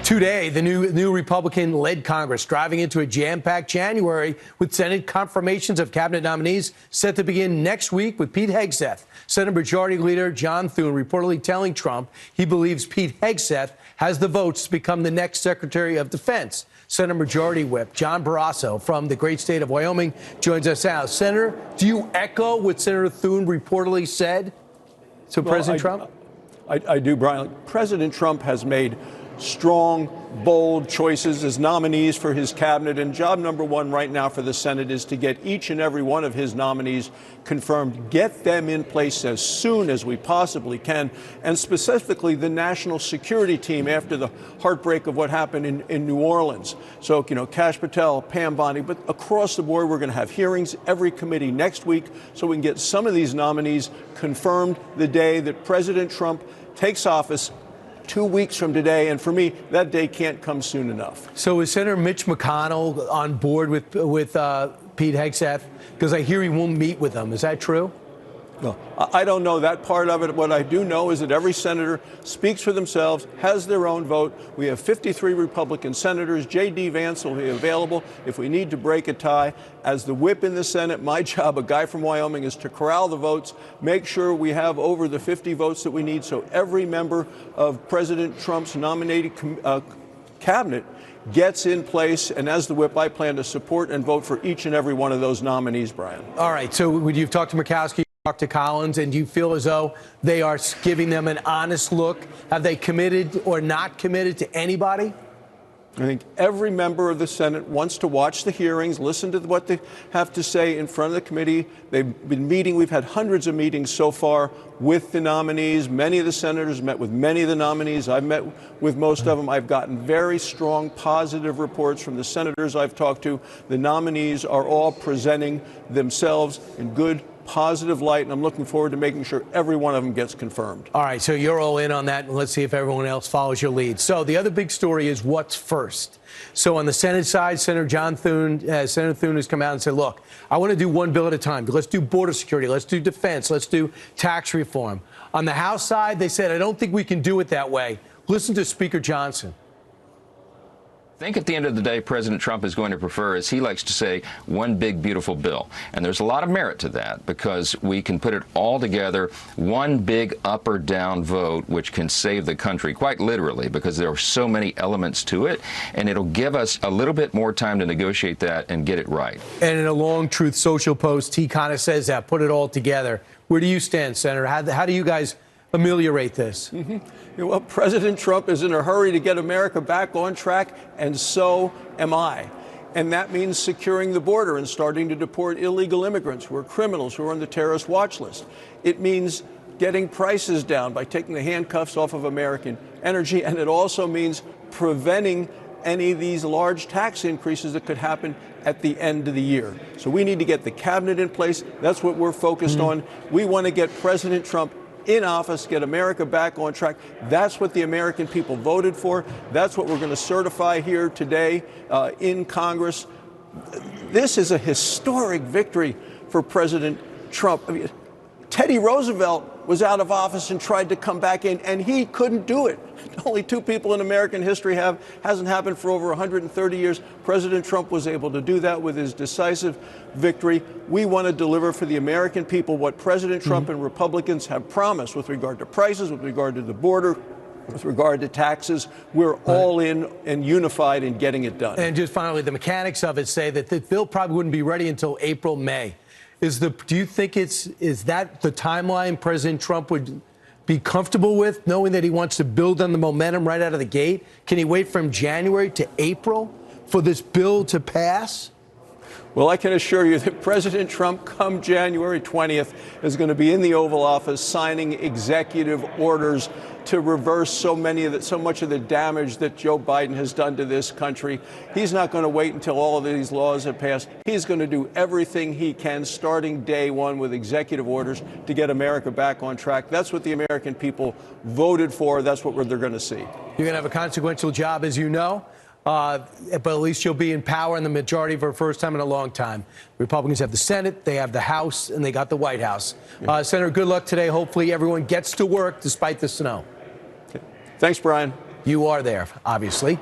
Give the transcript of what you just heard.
Today, the new Republican-led Congress driving into a jam-packed January with Senate confirmations of cabinet nominees set to begin next week with Pete Hegseth. Senate Majority Leader John Thune reportedly telling Trump he believes Pete Hegseth has the votes to become the next Secretary of Defense. Senate Majority Whip John Barrasso from the great state of Wyoming joins us now. Senator, do you echo what Senator Thune reportedly said to President Trump? I do, Brian. President Trump has made strong, bold choices as nominees for his cabinet. And job number one right now for the Senate is to get each and every one of his nominees confirmed, get them in place as soon as we possibly can, and specifically the national security team after the heartbreak of what happened in New Orleans. So, Kash Patel, Pam Bondi, but across the board, we're going to have hearings every committee next week so we can get some of these nominees confirmed the day that President Trump takes office 2 weeks from today, and for me, that day can't come soon enough. So is Senator Mitch McConnell on board with Pete Hegseth? Because I hear he won't meet with them. Is that true? No, I don't know that part of it. What I do know is that every senator speaks for themselves, has their own vote. We have 53 Republican senators. J.D. Vance will be available if we need to break a tie. As the whip in the Senate, my job, a guy from Wyoming, is to corral the votes, make sure we have over the 50 votes that we need so every member of President Trump's nominated cabinet gets in place. And as the whip, I plan to support and vote for each and every one of those nominees, Brian. All right. So you've talked to Murkowski, talk to Collins, and do you feel as though they are giving them an honest look? Have they committed or not committed to anybody? I think every member of the Senate wants to watch the hearings, listen to what they have to say in front of the committee. They've been meeting. We've had hundreds of meetings so far with the nominees. Many of the senators met with many of the nominees. I've met with most of them. I've gotten very strong, positive reports from the senators I've talked to. The nominees are all presenting themselves in good, positive light, and I'm looking forward to making sure every one of them gets confirmed. All right, so you're all in on that, and let's see if everyone else follows your lead. So the other big story is what's first. So on the Senate side, Senator Thune has come out and said, look, I want to do one bill at a time. Let's do border security. Let's do defense. Let's do tax reform. On the House side, they said, I don't think we can do it that way. Listen to Speaker Johnson. I think at the end of the day, President Trump is going to prefer, as he likes to say, one big, beautiful bill. And there's a lot of merit to that because we can put it all together, one big up or down vote, which can save the country, quite literally, because there are so many elements to it. And it'll give us a little bit more time to negotiate that and get it right. And in a long Truth Social post, he kind of says that, put it all together. Where do you stand, Senator? How do you guys ameliorate this? Well, President Trump is in a hurry to get America back on track, and so am I. And that means securing the border and starting to deport illegal immigrants who are criminals, who are on the terrorist watch list. It means getting prices down by taking the handcuffs off of American energy, and it also means preventing any of these large tax increases that could happen at the end of the year. So we need to get the cabinet in place. That's what we're focused on. We want to get President Trump in office, get America back on track. That's what the American people voted for. That's what we're going to certify here today in Congress. This is a historic victory for President Trump. I mean, Teddy Roosevelt was out of office and tried to come back in, and he couldn't do it. Only two people in American history hasn't happened for over 130 years. President Trump was able to do that with his decisive victory. We want to deliver for the American people what President Trump and Republicans have promised with regard to prices, with regard to the border, with regard to taxes. We're all in and unified in getting it done. And just finally, the mechanics of it say that the bill probably wouldn't be ready until April, May. Do you think is that the timeline President Trump would be comfortable with, knowing that he wants to build on the momentum right out of the gate? Can he wait from January to April for this bill to pass? Well, I can assure you that President Trump, come January 20th, is going to be in the Oval Office signing executive orders to reverse so much of the damage that Joe Biden has done to this country. He's not going to wait until all of these laws have passed. He's going to do everything he can, starting day one, with executive orders to get America back on track. That's what the American people voted for. That's what they're going to see. You're going to have a consequential job, as you know. But at least you'll be in power in the majority for the first time in a long time. Republicans have the Senate, they have the House, and they got the White House. Senator, good luck today. Hopefully everyone gets to work despite the snow. Thanks, Brian. You are there, obviously.